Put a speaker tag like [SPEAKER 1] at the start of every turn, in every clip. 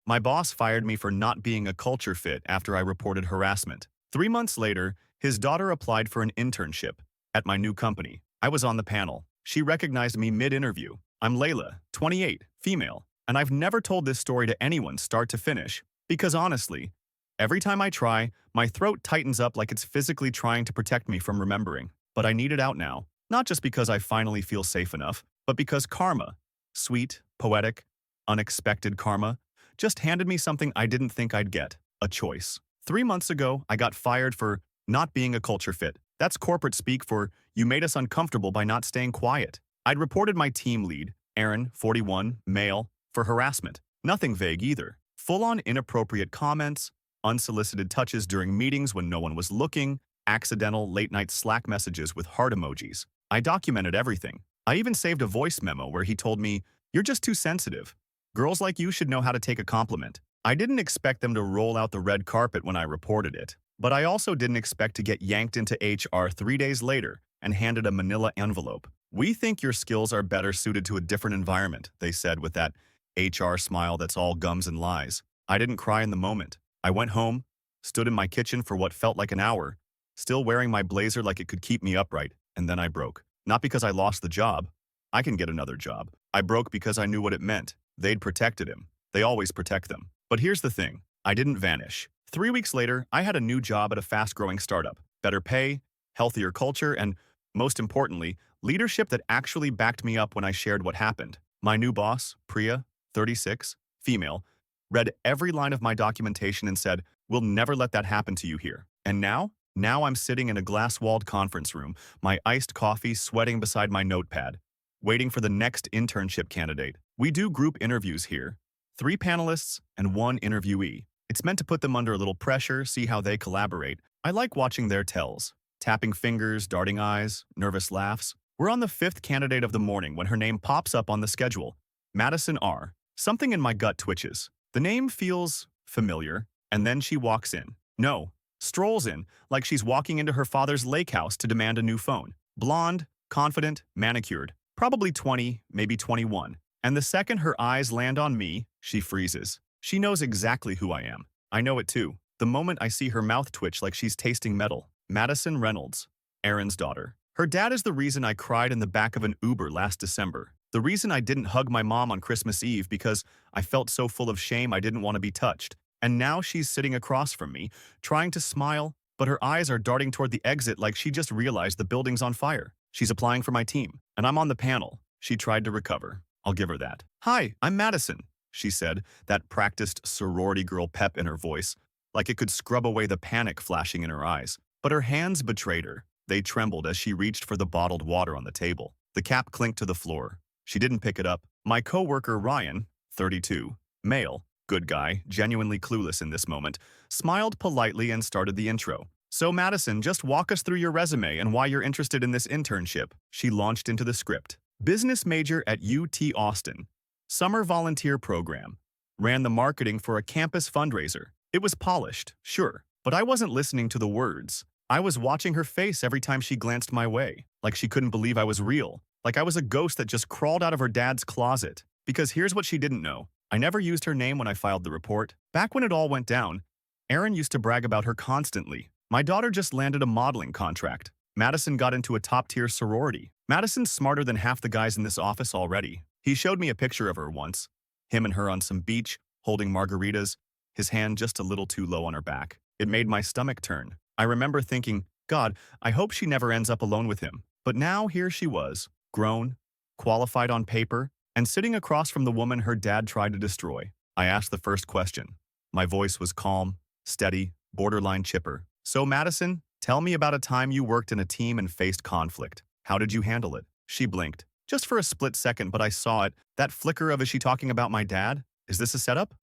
[SPEAKER 1] My boss fired me for not being a culture fit after I reported harassment. 3 months later, his daughter applied for an internship at my new company. I was on the panel. She recognized me mid-interview. I'm Layla, 28, female, and I've never told this story to anyone start to finish because honestly, every time I try, my throat tightens up like it's physically trying to protect me from remembering. But I need it out now, not just because I finally feel safe enough, but because karma, sweet, poetic, unexpected karma, just handed me something I didn't think I'd get, a choice. 3 months ago, I got fired for not being a culture fit. That's corporate speak for you made us uncomfortable by not staying quiet. I'd reported my team lead, Aaron, 41, male, for harassment. Nothing vague either. Full-on inappropriate comments, unsolicited touches during meetings when no one was looking, accidental late-night Slack messages with heart emojis. I documented everything. I even saved a voice memo where he told me, "You're just too sensitive. Girls like you should know how to take a compliment." I didn't expect them to roll out the red carpet when I reported it, but I also didn't expect to get yanked into HR 3 days later and handed a manila envelope. "We think your skills are better suited to a different environment," they said with that HR smile that's all gums and lies. I didn't cry in the moment. I went home, stood in my kitchen for what felt like an hour, still wearing my blazer like it could keep me upright, and then I broke. Not because I lost the job. I can get another job. I broke because I knew what it meant. They'd protected him. They always protect them. But here's the thing. I didn't vanish. 3 weeks later, I had a new job at a fast-growing startup. Better pay, healthier culture, and, most importantly, leadership that actually backed me up when I shared what happened. My new boss, Priya, 36, female, read every line of my documentation and said, "We'll never let that happen to you here." And now? Now I'm sitting in a glass-walled conference room, my iced coffee sweating beside my notepad, waiting for the next internship candidate. We do group interviews here. 3 panelists and 1 interviewee. It's meant to put them under a little pressure, see how they collaborate. I like watching their tells. Tapping fingers, darting eyes, nervous laughs. We're on the 5th candidate of the morning when her name pops up on the schedule. Madison R. Something in my gut twitches. The name feels familiar, and then she walks in. No, strolls in, like she's walking into her father's lake house to demand a new phone. Blonde, confident, manicured. Probably 20, maybe 21. And the second her eyes land on me, she freezes. She knows exactly who I am. I know it too. The moment I see her mouth twitch like she's tasting metal. Madison Reynolds, Aaron's daughter. Her dad is the reason I cried in the back of an Uber last December. The reason I didn't hug my mom on Christmas Eve because I felt so full of shame I didn't want to be touched. And now she's sitting across from me, trying to smile, but her eyes are darting toward the exit like she just realized the building's on fire. She's applying for my team, and I'm on the panel. She tried to recover. I'll give her that. "Hi, I'm Madison," she said, that practiced sorority girl pep in her voice, like it could scrub away the panic flashing in her eyes. But her hands betrayed her. They trembled as she reached for the bottled water on the table. The cap clinked to the floor. She didn't pick it up. My coworker Ryan, 32, male, good guy, genuinely clueless in this moment, smiled politely and started the intro. "So Madison, just walk us through your resume and why you're interested in this internship." She launched into the script. Business major at UT Austin. Summer volunteer program. Ran the marketing for a campus fundraiser. It was polished, sure, but I wasn't listening to the words. I was watching her face every time she glanced my way, like she couldn't believe I was real, like I was a ghost that just crawled out of her dad's closet. Because here's what she didn't know. I never used her name when I filed the report. Back when it all went down, Aaron used to brag about her constantly. My daughter just landed a modeling contract. Madison got into a top-tier sorority. Madison's smarter than half the guys in this office already. He showed me a picture of her once. Him and her on some beach, holding margaritas, his hand just a little too low on her back. It made my stomach turn. I remember thinking, God, I hope she never ends up alone with him. But now here she was, grown, qualified on paper, and sitting across from the woman her dad tried to destroy. I asked the first question. My voice was calm, steady, borderline chipper. "So Madison, tell me about a time you worked in a team and faced conflict. How did you handle it?" She blinked. Just for a split second, but I saw it. That flicker of, is she talking about my dad? Is this a setup?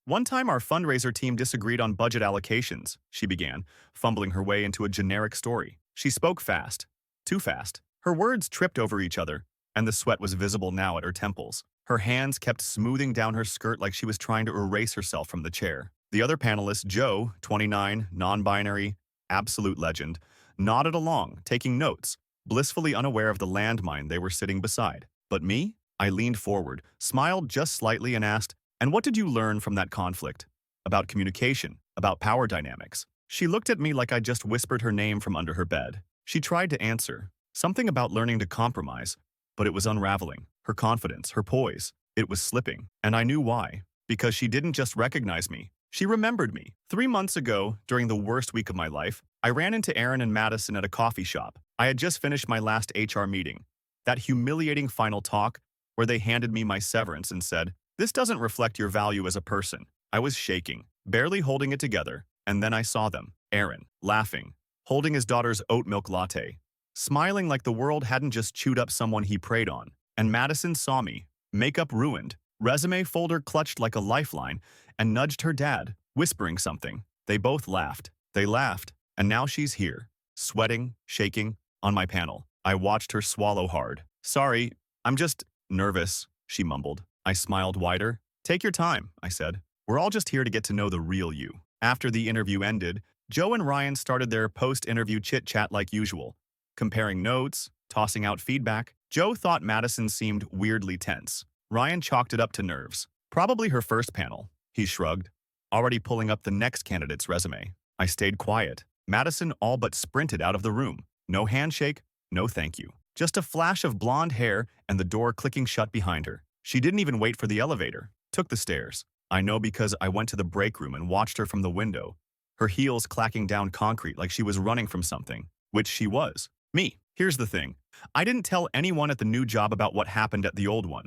[SPEAKER 1] One time our fundraiser team disagreed on budget allocations, she began, fumbling her way into a generic story. She spoke fast. Too fast. Her words tripped over each other, and the sweat was visible now at her temples. Her hands kept smoothing down her skirt like she was trying to erase herself from the chair. The other panelist, Joe, 29, non-binary, absolute legend, nodded along, taking notes, blissfully unaware of the landmine they were sitting beside. But me? I leaned forward, smiled just slightly and asked, And what did you learn from that conflict? About communication, about power dynamics. She looked at me like I just whispered her name from under her bed. She tried to answer, something about learning to compromise, but it was unraveling. Her confidence, her poise, it was slipping. And I knew why. Because she didn't just recognize me. She remembered me. 3 months ago, during the worst week of my life, I ran into Aaron and Madison at a coffee shop. I had just finished my last HR meeting. That humiliating final talk where they handed me my severance and said, "This doesn't reflect your value as a person." I was shaking, barely holding it together, and then I saw them. Aaron, laughing, holding his daughter's oat milk latte, smiling like the world hadn't just chewed up someone he preyed on. And Madison saw me, makeup ruined, resume folder clutched like a lifeline, and nudged her dad, whispering something. They both laughed. They laughed, and now she's here, sweating, shaking, on my panel. I watched her swallow hard. "Sorry, I'm just nervous," she mumbled. I smiled wider. "Take your time," I said. "We're all just here to get to know the real you." After the interview ended, Joe and Ryan started their post-interview chit-chat like usual, comparing notes, tossing out feedback. Joe thought Madison seemed weirdly tense. Ryan chalked it up to nerves. "Probably her first panel," he shrugged, already pulling up the next candidate's resume. I stayed quiet. Madison all but sprinted out of the room. No handshake, no thank you. Just a flash of blonde hair and the door clicking shut behind her. She didn't even wait for the elevator. Took the stairs. I know because I went to the break room and watched her from the window, her heels clacking down concrete like she was running from something, which she was. Me. Here's the thing. I didn't tell anyone at the new job about what happened at the old one.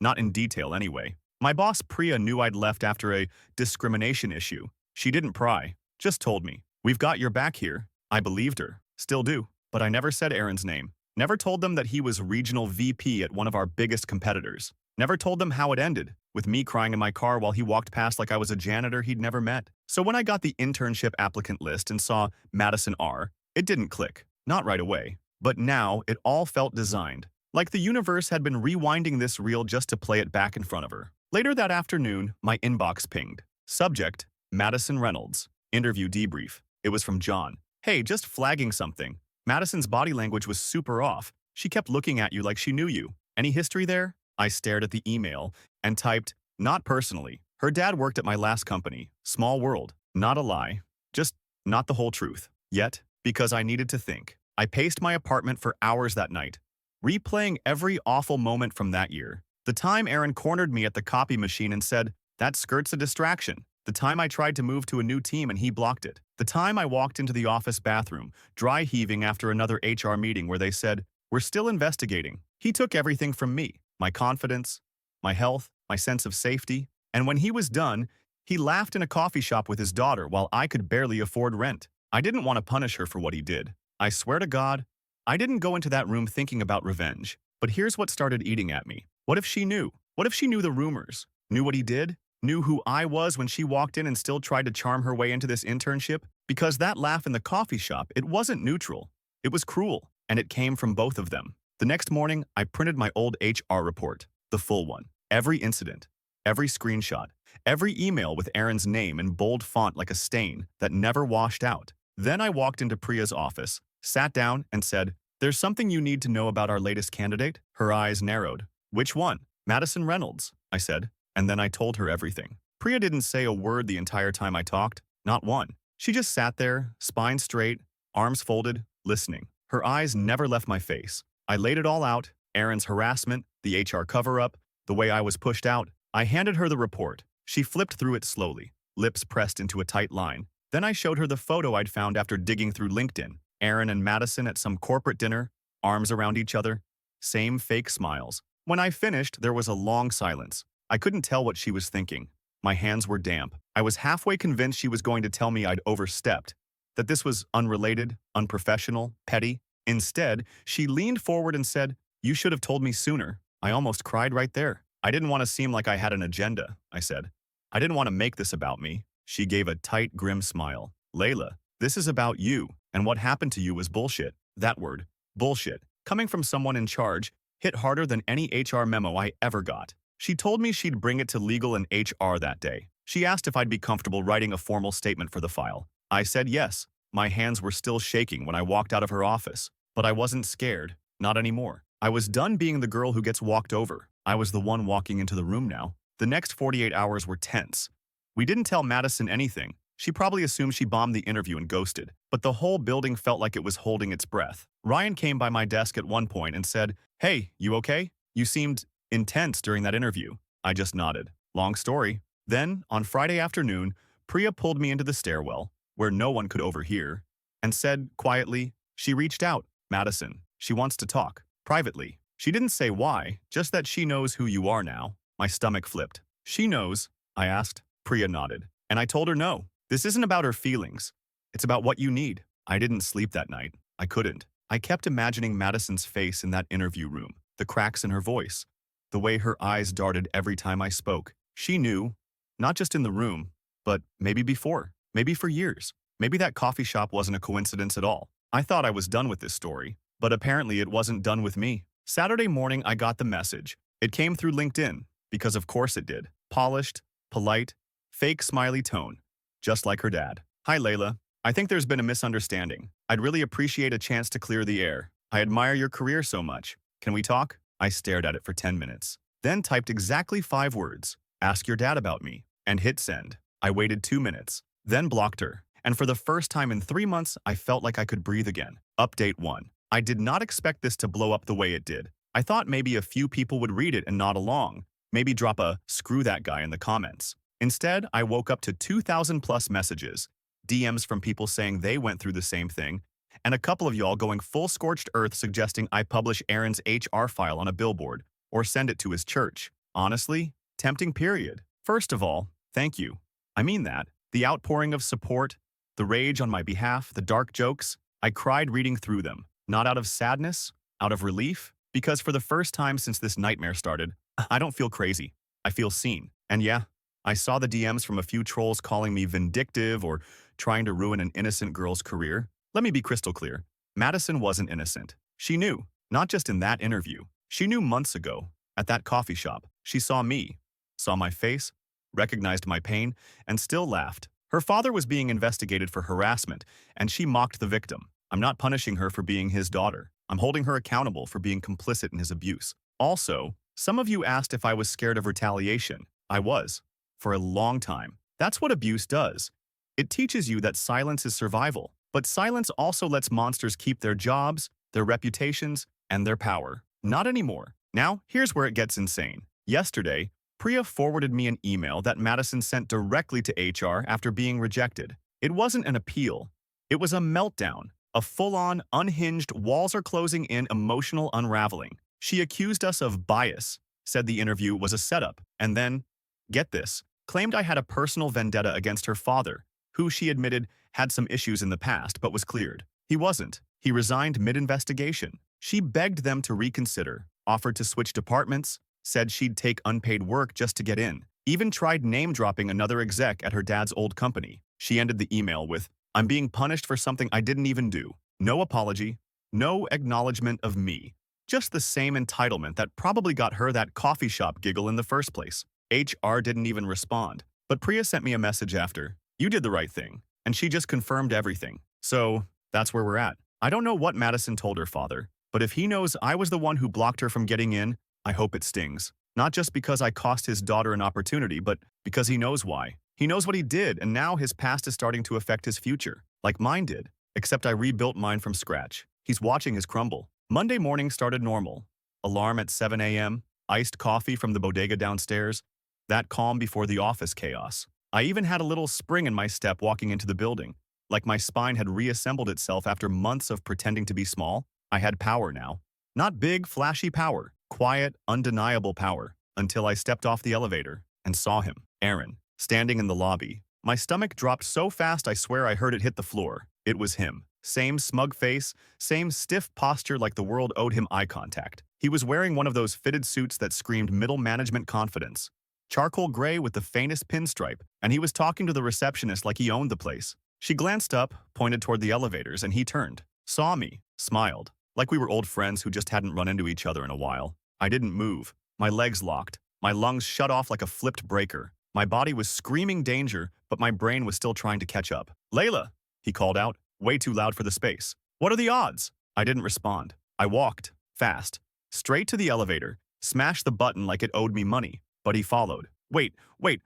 [SPEAKER 1] Not in detail, anyway. My boss Priya knew I'd left after a discrimination issue. She didn't pry, just told me, "We've got your back here." I believed her. Still do. But I never said Aaron's name. Never told them that he was regional VP at one of our biggest competitors. Never told them how it ended, with me crying in my car while he walked past like I was a janitor he'd never met. So when I got the internship applicant list and saw Madison R., it didn't click. Not right away. But now it all felt designed. Like the universe had been rewinding this reel just to play it back in front of her. Later that afternoon, my inbox pinged. Subject, Madison Reynolds. Interview debrief. It was from John. "Hey, just flagging something. Madison's body language was super off. She kept looking at you like she knew you. Any history there?" I stared at the email and typed, "Not personally. Her dad worked at my last company. Small world. Not a lie. Just not the whole truth. Yet, because I needed to think, I paced my apartment for hours that night, replaying every awful moment from that year. The time Aaron cornered me at the copy machine and said, "That skirt's a distraction." The time I tried to move to a new team and he blocked it. The time I walked into the office bathroom, dry heaving after another HR meeting where they said, "We're still investigating." He took everything from me, my confidence, my health, my sense of safety. And when he was done, he laughed in a coffee shop with his daughter while I could barely afford rent. I didn't want to punish her for what he did. I swear to God, I didn't go into that room thinking about revenge. But here's what started eating at me. What if she knew? What if she knew the rumors? Knew what he did? Knew who I was when she walked in and still tried to charm her way into this internship? Because that laugh in the coffee shop, it wasn't neutral. It was cruel, and it came from both of them. The next morning, I printed my old HR report, the full one. Every incident, every screenshot, every email with Aaron's name in bold font like a stain that never washed out. Then I walked into Priya's office, sat down, and said, "There's something you need to know about our latest candidate." Her eyes narrowed. "Which one?" "Madison Reynolds," I said. And then I told her everything. Priya didn't say a word the entire time I talked, not one. She just sat there, spine straight, arms folded, listening. Her eyes never left my face. I laid it all out, Aaron's harassment, the HR cover-up, the way I was pushed out. I handed her the report. She flipped through it slowly, lips pressed into a tight line. Then I showed her the photo I'd found after digging through LinkedIn. Aaron and Madison at some corporate dinner, arms around each other, same fake smiles. When I finished, there was a long silence. I couldn't tell what she was thinking. My hands were damp. I was halfway convinced she was going to tell me I'd overstepped, that this was unrelated, unprofessional, petty. Instead, she leaned forward and said, "You should have told me sooner." I almost cried right there. "I didn't want to seem like I had an agenda," I said. "I didn't want to make this about me." She gave a tight, grim smile. "Layla, this is about you, and what happened to you was bullshit." That word, bullshit, coming from someone in charge, hit harder than any HR memo I ever got. She told me she'd bring it to legal and HR that day. She asked if I'd be comfortable writing a formal statement for the file. I said yes. My hands were still shaking when I walked out of her office. But I wasn't scared. Not anymore. I was done being the girl who gets walked over. I was the one walking into the room now. The next 48 hours were tense. We didn't tell Madison anything. She probably assumed she bombed the interview and ghosted, but the whole building felt like it was holding its breath. Ryan came by my desk at one point and said, "Hey, you okay? You seemed intense during that interview." I just nodded. Long story. Then, on Friday afternoon, Priya pulled me into the stairwell, where no one could overhear, and said quietly, "She reached out, Madison. She wants to talk. Privately." She didn't say why, just that she knows who you are now. My stomach flipped. "She knows?" I asked. Priya nodded. And I told her no. This isn't about her feelings. It's about what you need. I didn't sleep that night. I couldn't. I kept imagining Madison's face in that interview room, the cracks in her voice, the way her eyes darted every time I spoke. She knew, not just in the room, but maybe before, maybe for years. Maybe that coffee shop wasn't a coincidence at all. I thought I was done with this story, but apparently it wasn't done with me. Saturday morning, I got the message. It came through LinkedIn, because of course it did. Polished, polite, fake smiley tone, just like her dad. "Hi, Layla. I think there's been a misunderstanding. I'd really appreciate a chance to clear the air. I admire your career so much. Can we talk?" I stared at it for 10 minutes, then typed exactly 5 words, "Ask your dad about me," and hit send. I waited 2 minutes, then blocked her. And for the first time in 3 months, I felt like I could breathe again. Update 1. I did not expect this to blow up the way it did. I thought maybe a few people would read it and nod along, maybe drop a "screw that guy" in the comments. Instead, I woke up to 2,000 plus messages, DMs from people saying they went through the same thing, and a couple of y'all going full scorched earth suggesting I publish Aaron's HR file on a billboard or send it to his church. Honestly, tempting period. First of all, thank you. I mean that. The outpouring of support, the rage on my behalf, the dark jokes, I cried reading through them. Not out of sadness, out of relief, because for the first time since this nightmare started, I don't feel crazy. I feel seen. And yeah, I saw the DMs from a few trolls calling me vindictive or trying to ruin an innocent girl's career. Let me be crystal clear. Madison wasn't innocent. She knew, not just in that interview. She knew months ago, at that coffee shop. She saw me, saw my face, recognized my pain, and still laughed. Her father was being investigated for harassment, and she mocked the victim. I'm not punishing her for being his daughter. I'm holding her accountable for being complicit in his abuse. Also, some of you asked if I was scared of retaliation. I was. For a long time. That's what abuse does. It teaches you that silence is survival. But silence also lets monsters keep their jobs, their reputations, and their power. Not anymore. Now, here's where it gets insane. Yesterday, Priya forwarded me an email that Madison sent directly to HR after being rejected. It wasn't an appeal. It was a meltdown. A full-on, unhinged, walls-are-closing-in emotional unraveling. She accused us of bias, said the interview was a setup, and then, get this, claimed I had a personal vendetta against her father, who she admitted had some issues in the past but was cleared. He wasn't. He resigned mid-investigation. She begged them to reconsider, offered to switch departments, said she'd take unpaid work just to get in, even tried name-dropping another exec at her dad's old company. She ended the email with, "I'm being punished for something I didn't even do. No apology, no acknowledgement of me. Just the same entitlement that probably got her that coffee shop giggle in the first place." HR didn't even respond. But Priya sent me a message after, "You did the right thing." And she just confirmed everything. So, that's where we're at. I don't know what Madison told her father, but if he knows I was the one who blocked her from getting in, I hope it stings. Not just because I cost his daughter an opportunity, but because he knows why. He knows what he did, and now his past is starting to affect his future. Like mine did. Except I rebuilt mine from scratch. He's watching his crumble. Monday morning started normal. Alarm at 7 a.m., iced coffee from the bodega downstairs, that calm before the office chaos. I even had a little spring in my step walking into the building, like my spine had reassembled itself after months of pretending to be small. I had power now. Not big, flashy power, quiet, undeniable power, until I stepped off the elevator and saw him, Aaron, standing in the lobby. My stomach dropped so fast I swear I heard it hit the floor. It was him. Same smug face, same stiff posture like the world owed him eye contact. He was wearing one of those fitted suits that screamed middle management confidence. Charcoal gray with the faintest pinstripe, and he was talking to the receptionist like he owned the place. She glanced up, pointed toward the elevators, and he turned, saw me, smiled, like we were old friends who just hadn't run into each other in a while. I didn't move. My legs locked. My lungs shut off like a flipped breaker. My body was screaming danger, but my brain was still trying to catch up. "Layla," he called out, way too loud for the space. "What are the odds?" I didn't respond. I walked, fast, straight to the elevator, smashed the button like it owed me money. But he followed. Wait,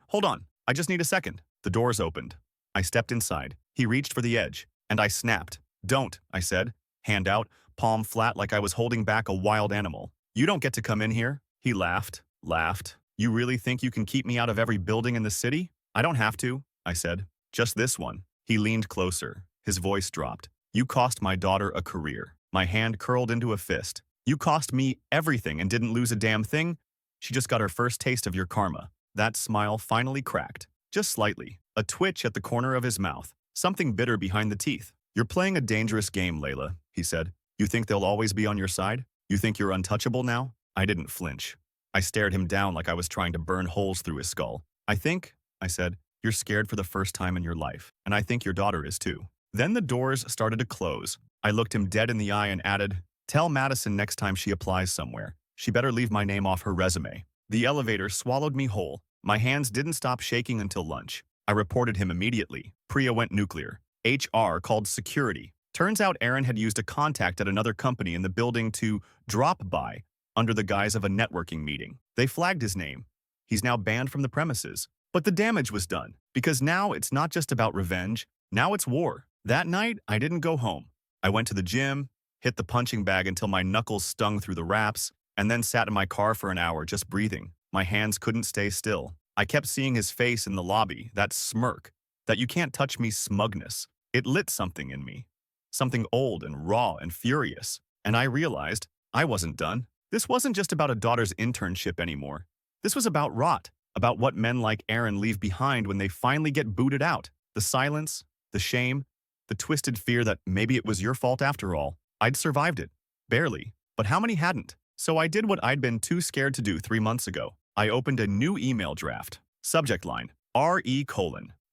[SPEAKER 1] hold on. I just need a second. The doors opened. I stepped inside. He reached for the edge, and I snapped. Don't, I said. Hand out, palm flat like I was holding back a wild animal. You don't get to come in here. He laughed. You really think you can keep me out of every building in the city? I don't have to, I said. Just this one. He leaned closer. His voice dropped. You cost my daughter a career. My hand curled into a fist. You cost me everything and didn't lose a damn thing. She just got her first taste of your karma. That smile finally cracked. Just slightly. A twitch at the corner of his mouth. Something bitter behind the teeth. You're playing a dangerous game, Layla, he said. You think they'll always be on your side? You think you're untouchable now? I didn't flinch. I stared him down like I was trying to burn holes through his skull. I said, you're scared for the first time in your life, and I think your daughter is too. Then the doors started to close. I looked him dead in the eye and added, tell Madison next time she applies somewhere, she better leave my name off her resume. The elevator swallowed me whole. My hands didn't stop shaking until lunch. I reported him immediately. Priya went nuclear. HR called security. Turns out Aaron had used a contact at another company in the building to drop by under the guise of a networking meeting. They flagged his name. He's now banned from the premises. But the damage was done, because now it's not just about revenge, now it's war. That night, I didn't go home. I went to the gym, hit the punching bag until my knuckles stung through the wraps, and then sat in my car for an hour just breathing. My hands couldn't stay still. I kept seeing his face in the lobby, that smirk, that you can't touch me smugness. It lit something in me. Something old and raw and furious. And I realized I wasn't done. This wasn't just about a daughter's internship anymore. This was about rot, about what men like Aaron leave behind when they finally get booted out. The silence, the shame, the twisted fear that maybe it was your fault after all. I'd survived it. Barely. But how many hadn't? So I did what I'd been too scared to do 3 months ago. I opened a new email draft. Subject line, RE: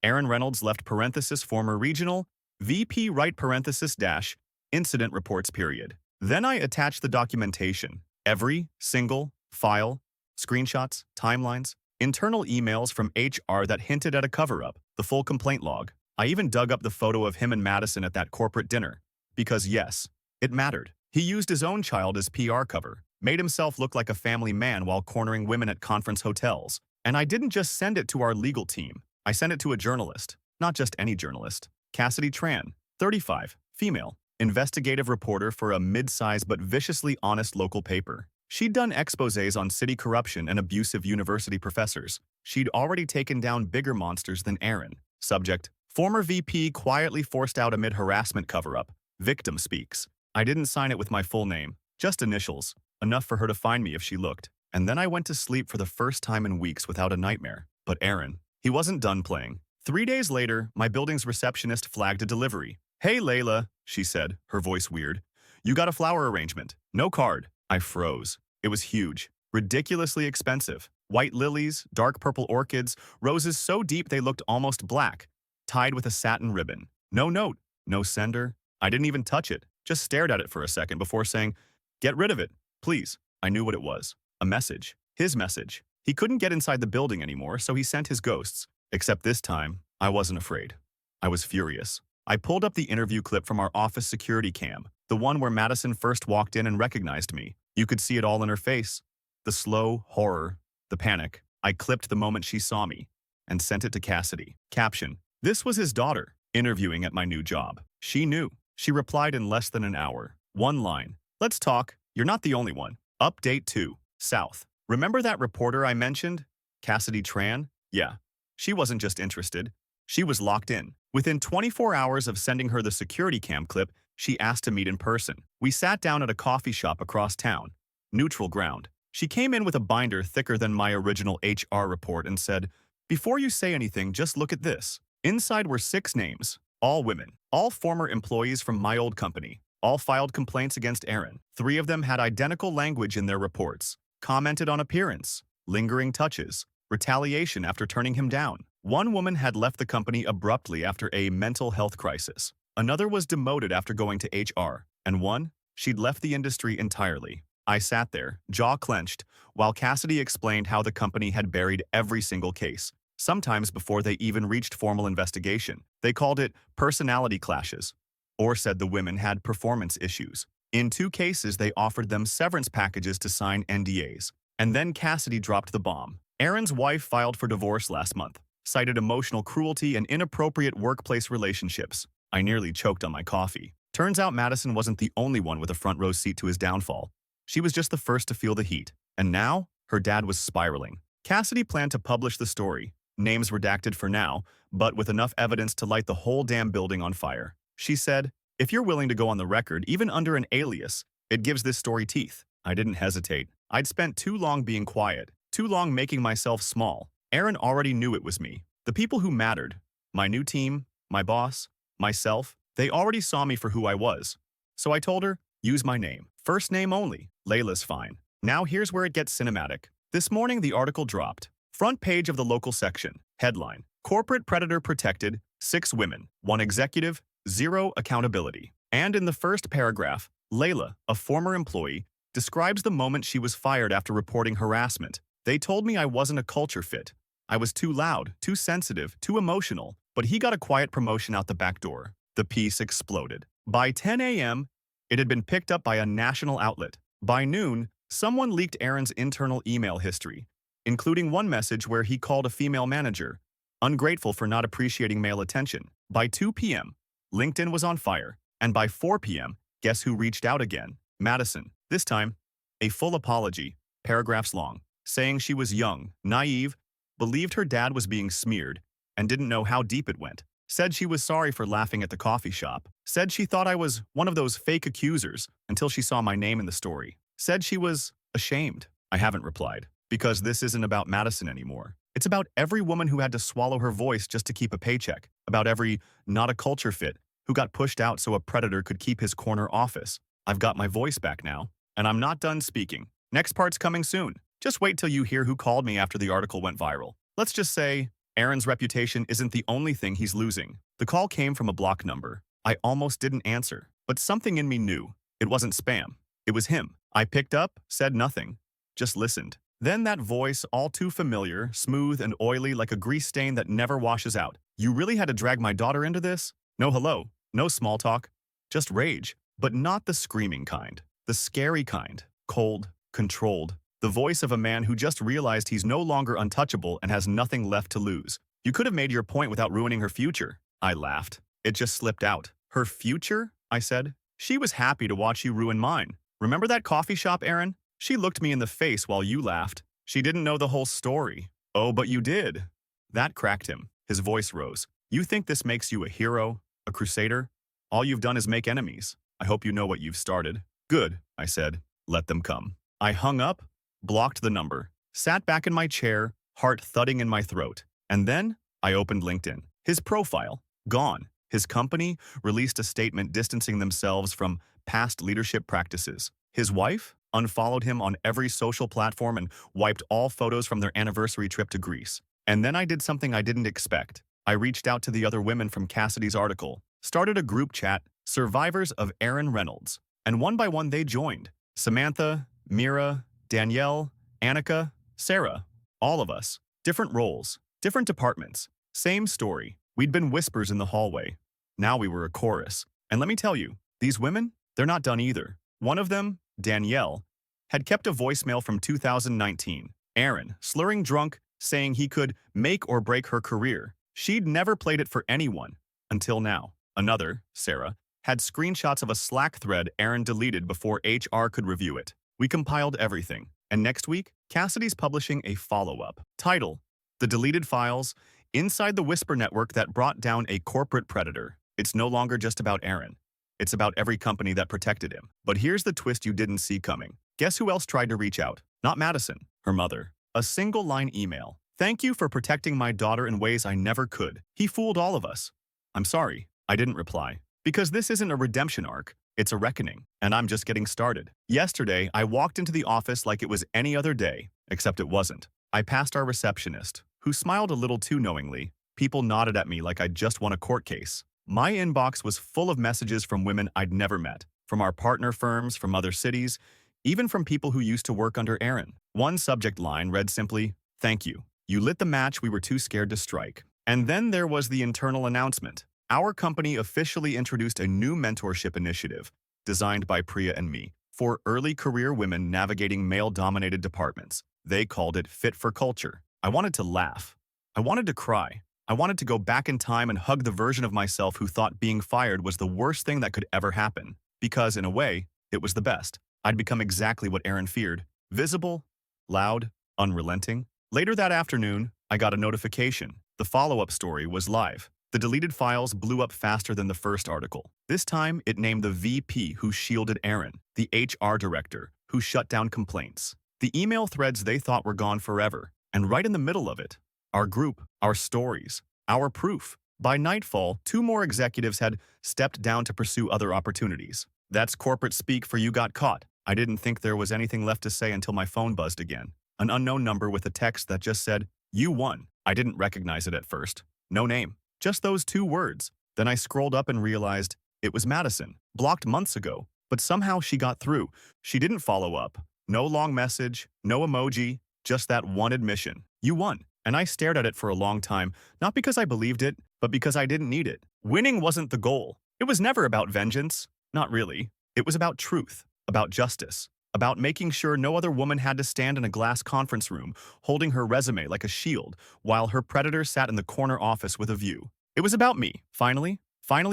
[SPEAKER 1] Aaron Reynolds left parenthesis former regional, VP right parenthesis dash, incident reports period. Then I attached the documentation. Every single file, screenshots, timelines, internal emails from HR that hinted at a cover-up, the full complaint log. I even dug up the photo of him and Madison at that corporate dinner. Because yes, it mattered. He used his own child as PR cover, made himself look like a family man while cornering women at conference hotels. And I didn't just send it to our legal team. I sent it to a journalist. Not just any journalist. Cassidy Tran, 35, female, investigative reporter for a mid-size but viciously honest local paper. She'd done exposés on city corruption and abusive university professors. She'd already taken down bigger monsters than Aaron. Subject, former VP quietly forced out amid harassment cover-up. Victim speaks. I didn't sign it with my full name, just initials, enough for her to find me if she looked. And then I went to sleep for the first time in weeks without a nightmare. But Aaron, he wasn't done playing. 3 days later, my building's receptionist flagged a delivery. Hey, Layla, she said, her voice weird. You got a flower arrangement. No card. I froze. It was huge. Ridiculously expensive. White lilies, dark purple orchids, roses so deep they looked almost black, tied with a satin ribbon. No note, no sender. I didn't even touch it, just stared at it for a second before saying, get rid of it, please. I knew what it was. A message. His message. He couldn't get inside the building anymore, so he sent his ghosts. Except this time, I wasn't afraid. I was furious. I pulled up the interview clip from our office security cam, the one where Madison first walked in and recognized me. You could see it all in her face. The slow horror, the panic. I clipped the moment she saw me and sent it to Cassidy. Caption, this was his daughter, interviewing at my new job. She knew. She replied in less than an hour. One line. Let's talk. You're not the only one. Update 2. South. Remember that reporter I mentioned? Cassidy Tran? Yeah. She wasn't just interested. She was locked in. Within 24 hours of sending her the security cam clip, she asked to meet in person. We sat down at a coffee shop across town. Neutral ground. She came in with a binder thicker than my original HR report and said, before you say anything, just look at this. Inside were 6 names. All women. All former employees from my old company. All filed complaints against Aaron. 3 of them had identical language in their reports. Commented on appearance, lingering touches, retaliation after turning him down. 1 woman had left the company abruptly after a mental health crisis. Another was demoted after going to HR. And 1, she'd left the industry entirely. I sat there, jaw clenched, while Cassidy explained how the company had buried every single case, sometimes before they even reached formal investigation. They called it personality clashes, or said the women had performance issues. In 2 cases, they offered them severance packages to sign NDAs. And then Cassidy dropped the bomb. Aaron's wife filed for divorce last month, cited emotional cruelty and inappropriate workplace relationships. I nearly choked on my coffee. Turns out Madison wasn't the only one with a front row seat to his downfall. She was just the first to feel the heat. And now, her dad was spiraling. Cassidy planned to publish the story, names redacted for now, but with enough evidence to light the whole damn building on fire. She said, "If you're willing to go on the record, even under an alias, it gives this story teeth." I didn't hesitate. I'd spent too long being quiet, too long making myself small. Aaron already knew it was me. The people who mattered, my new team, my boss, myself, they already saw me for who I was. So I told her, use my name. First name only. Layla's fine. Now here's where it gets cinematic. This morning the article dropped. Front page of the local section. Headline: Corporate Predator Protected, 6 Women, 1 Executive, 0 Accountability. And in the first paragraph, Layla, a former employee, describes the moment she was fired after reporting harassment. "They told me I wasn't a culture fit. I was too loud, too sensitive, too emotional, but he got a quiet promotion out the back door." The piece exploded. By 10 a.m., it had been picked up by a national outlet. By noon, someone leaked Aaron's internal email history, including one message where he called a female manager ungrateful for not appreciating male attention. By 2 p.m., LinkedIn was on fire. And by 4 p.m., guess who reached out again? Madison. This time, a full apology, paragraphs long, saying she was young, naive, believed her dad was being smeared, and didn't know how deep it went. Said she was sorry for laughing at the coffee shop. Said she thought I was one of those fake accusers until she saw my name in the story. Said she was ashamed. I haven't replied, because this isn't about Madison anymore. It's about every woman who had to swallow her voice just to keep a paycheck. About every not a culture fit who got pushed out so a predator could keep his corner office. I've got my voice back now, and I'm not done speaking. Next part's coming soon. Just wait till you hear who called me after the article went viral. Let's just say Aaron's reputation isn't the only thing he's losing. The call came from a block number. I almost didn't answer, but something in me knew. It wasn't spam. It was him. I picked up, said nothing, just listened. Then that voice, all too familiar, smooth and oily like a grease stain that never washes out. "You really had to drag my daughter into this?" No hello, no small talk, just rage. But not the screaming kind. The scary kind. Cold, controlled. The voice of a man who just realized he's no longer untouchable and has nothing left to lose. "You could have made your point without ruining her future." I laughed. It just slipped out. "Her future?" I said. "She was happy to watch you ruin mine. Remember that coffee shop, Aaron? She looked me in the face while you laughed. She didn't know the whole story." "Oh, but you did." That cracked him. His voice rose. "You think this makes you a hero? A crusader? All you've done is make enemies. I hope you know what you've started." "Good," I said. "Let them come." I hung up, blocked the number, sat back in my chair, heart thudding in my throat. And then I opened LinkedIn. His profile, gone. His company released a statement distancing themselves from past leadership practices. His wife unfollowed him on every social platform and wiped all photos from their anniversary trip to Greece. And then I did something I didn't expect. I reached out to the other women from Cassidy's article, started a group chat, Survivors of Aaron Reynolds, and one by one they joined. Samantha, Mira, Danielle, Annika, Sarah, all of us. Different roles, different departments, same story. We'd been whispers in the hallway. Now we were a chorus. And let me tell you, these women, they're not done either. One of them, Danielle, had kept a voicemail from 2019. Aaron, slurring drunk, saying he could make or break her career. She'd never played it for anyone, until now. Another, Sarah, had screenshots of a Slack thread Aaron deleted before HR could review it. We compiled everything, and next week, Cassidy's publishing a follow-up. Title: The Deleted Files, Inside the Whisper Network That Brought Down a Corporate Predator. It's no longer just about Aaron. It's about every company that protected him. But here's the twist you didn't see coming. Guess who else tried to reach out? Not Madison, her mother. A single-line email. "Thank you for protecting my daughter in ways I never could. He fooled all of us." "I'm sorry." I didn't reply. Because this isn't a redemption arc. It's a reckoning, and I'm just getting started. Yesterday, I walked into the office like it was any other day, except it wasn't. I passed our receptionist, who smiled a little too knowingly. People nodded at me like I'd just won a court case. My inbox was full of messages from women I'd never met, from our partner firms, from other cities, even from people who used to work under Aaron. One subject line read simply, "Thank you. You lit the match we were too scared to strike." And then there was the internal announcement. Our company officially introduced a new mentorship initiative, designed by Priya and me, for early career women navigating male-dominated departments. They called it Fit for Culture. I wanted to laugh. I wanted to cry. I wanted to go back in time and hug the version of myself who thought being fired was the worst thing that could ever happen. Because, in a way, it was the best. I'd become exactly what Aaron feared. Visible, loud, unrelenting. Later that afternoon, I got a notification. The follow-up story was live. The deleted files blew up faster than the first article. This time, it named the VP who shielded Aaron, the HR director who shut down complaints, the email threads they thought were gone forever, and right in the middle of it, our group, our stories, our proof. By nightfall, 2 more executives had stepped down to pursue other opportunities. That's corporate speak for you got caught. I didn't think there was anything left to say until my phone buzzed again. An unknown number with a text that just said, "You won." I didn't recognize it at first. No name. Just those 2 words. Then I scrolled up and realized it was Madison, blocked months ago. But somehow she got through. She didn't follow up. No long message, no emoji, just that one admission. You won. And I stared at it for a long time, not because I believed it, but because I didn't need it. Winning wasn't the goal. It was never about vengeance. Not really. It was about truth, about justice, about making sure no other woman had to stand in a glass conference room, holding her resume like a shield, while her predator sat in the corner office with a view. It was about me, finally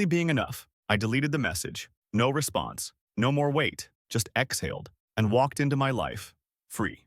[SPEAKER 1] being enough. I deleted the message. No response. No more wait. Just exhaled and walked into my life, free.